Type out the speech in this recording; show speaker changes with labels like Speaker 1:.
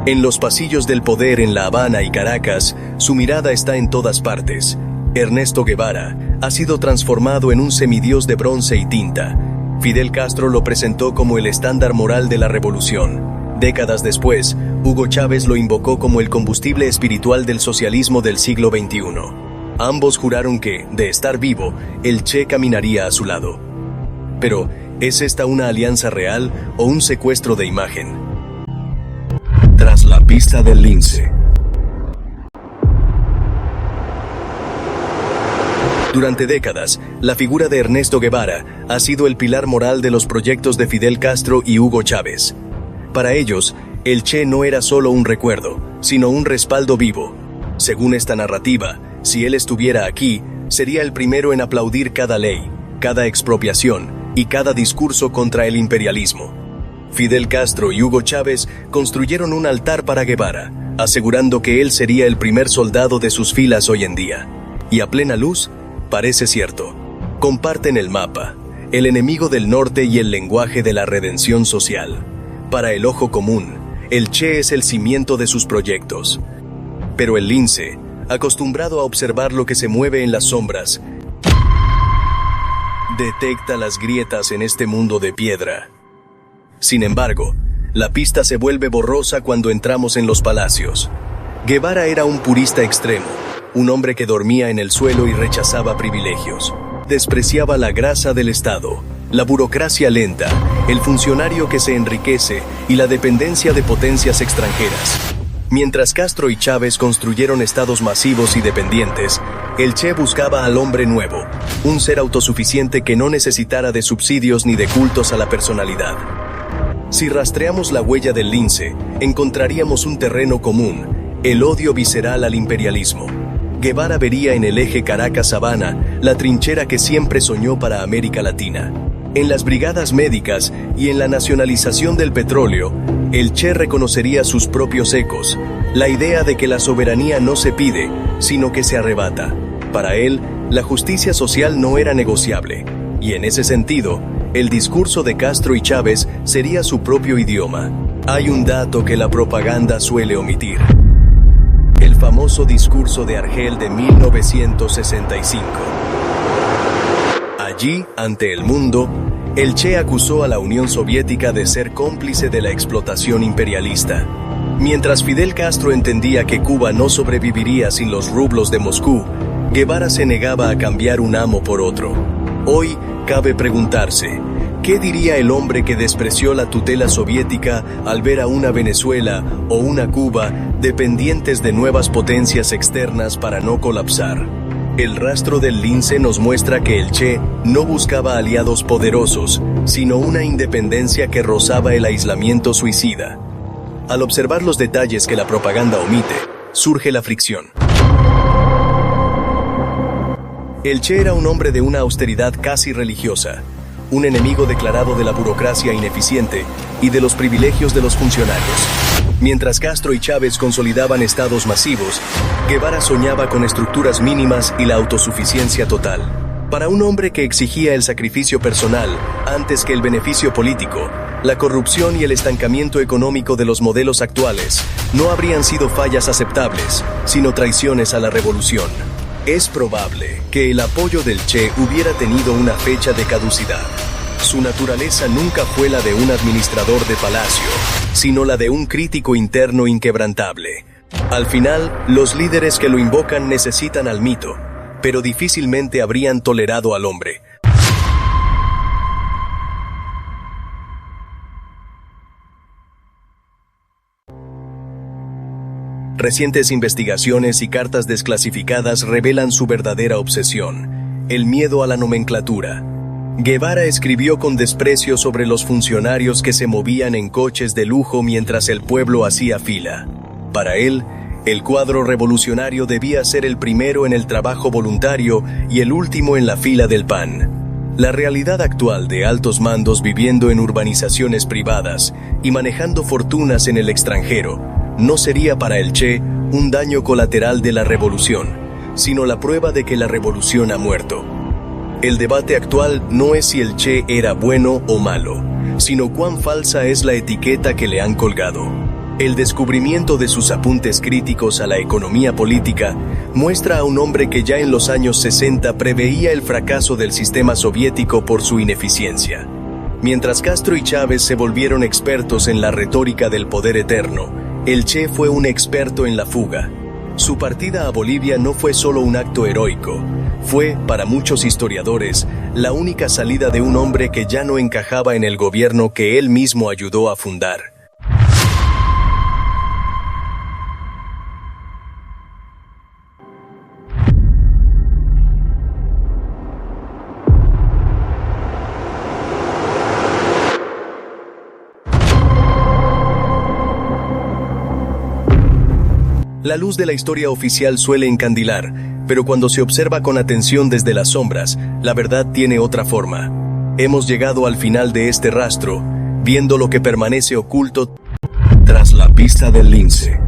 Speaker 1: En los pasillos del poder en La Habana y Caracas, su mirada está en todas partes. Ernesto Guevara ha sido transformado en un semidios de bronce y tinta. Fidel Castro lo presentó como el estándar moral de la revolución. Décadas después, Hugo Chávez lo invocó como el combustible espiritual del socialismo del siglo XXI. Ambos juraron que, de estar vivo, el Che caminaría a su lado. Pero, ¿es esta una alianza real o un secuestro de imagen? Tras la pista del lince. Durante décadas, la figura de Ernesto Guevara ha sido el pilar moral de los proyectos de Fidel Castro y Hugo Chávez. Para ellos, el Che no era solo un recuerdo, sino un respaldo vivo. Según esta narrativa, si él estuviera aquí, sería el primero en aplaudir cada ley, cada expropiación y cada discurso contra el imperialismo. Fidel Castro y Hugo Chávez construyeron un altar para Guevara, asegurando que él sería el primer soldado de sus filas hoy en día. Y a plena luz, parece cierto. Comparten el mapa, el enemigo del norte y el lenguaje de la redención social. Para el ojo común, el Che es el cimiento de sus proyectos. Pero el lince, acostumbrado a observar lo que se mueve en las sombras, detecta las grietas en este mundo de piedra. Sin embargo, la pista se vuelve borrosa cuando entramos en los palacios. Guevara era un purista extremo, un hombre que dormía en el suelo y rechazaba privilegios. Despreciaba la grasa del Estado, la burocracia lenta, el funcionario que se enriquece y la dependencia de potencias extranjeras. Mientras Castro y Chávez construyeron estados masivos y dependientes, el Che buscaba al hombre nuevo, un ser autosuficiente que no necesitara de subsidios ni de cultos a la personalidad. Si rastreamos la huella del lince, encontraríamos un terreno común, el odio visceral al imperialismo. Guevara vería en el eje Caracas-Habana la trinchera que siempre soñó para América Latina. En las brigadas médicas y en la nacionalización del petróleo, el Che reconocería sus propios ecos, la idea de que la soberanía no se pide, sino que se arrebata. Para él, la justicia social no era negociable, y en ese sentido, el discurso de Castro y Chávez sería su propio idioma. Hay un dato que la propaganda suele omitir. El famoso discurso de Argel de 1965. Allí, ante el mundo, el Che acusó a la Unión Soviética de ser cómplice de la explotación imperialista. Mientras Fidel Castro entendía que Cuba no sobreviviría sin los rublos de Moscú, Guevara se negaba a cambiar un amo por otro. Hoy, cabe preguntarse, ¿qué diría el hombre que despreció la tutela soviética al ver a una Venezuela o una Cuba dependientes de nuevas potencias externas para no colapsar? El rastro del lince nos muestra que el Che no buscaba aliados poderosos, sino una independencia que rozaba el aislamiento suicida. Al observar los detalles que la propaganda omite, surge la fricción. El Che era un hombre de una austeridad casi religiosa, un enemigo declarado de la burocracia ineficiente y de los privilegios de los funcionarios. Mientras Castro y Chávez consolidaban estados masivos, Guevara soñaba con estructuras mínimas y la autosuficiencia total. Para un hombre que exigía el sacrificio personal antes que el beneficio político, la corrupción y el estancamiento económico de los modelos actuales no habrían sido fallas aceptables, sino traiciones a la revolución. Es probable que el apoyo del Che hubiera tenido una fecha de caducidad. Su naturaleza nunca fue la de un administrador de palacio, sino la de un crítico interno inquebrantable. Al final, los líderes que lo invocan necesitan al mito, pero difícilmente habrían tolerado al hombre. Recientes investigaciones y cartas desclasificadas revelan su verdadera obsesión: el miedo a la nomenclatura. Guevara escribió con desprecio sobre los funcionarios que se movían en coches de lujo mientras el pueblo hacía fila. Para él, el cuadro revolucionario debía ser el primero en el trabajo voluntario y el último en la fila del pan. La realidad actual de altos mandos viviendo en urbanizaciones privadas y manejando fortunas en el extranjero no sería para el Che un daño colateral de la revolución, sino la prueba de que la revolución ha muerto. El debate actual no es si el Che era bueno o malo, sino cuán falsa es la etiqueta que le han colgado. El descubrimiento de sus apuntes críticos a la economía política muestra a un hombre que ya en los años 60 preveía el fracaso del sistema soviético por su ineficiencia. Mientras Castro y Chávez se volvieron expertos en la retórica del poder eterno, el Che fue un experto en la fuga. Su partida a Bolivia no fue solo un acto heroico, fue, para muchos historiadores, la única salida de un hombre que ya no encajaba en el gobierno que él mismo ayudó a fundar. La luz de la historia oficial suele encandilar, pero cuando se observa con atención desde las sombras, la verdad tiene otra forma. Hemos llegado al final de este rastro, viendo lo que permanece oculto tras la pista del lince.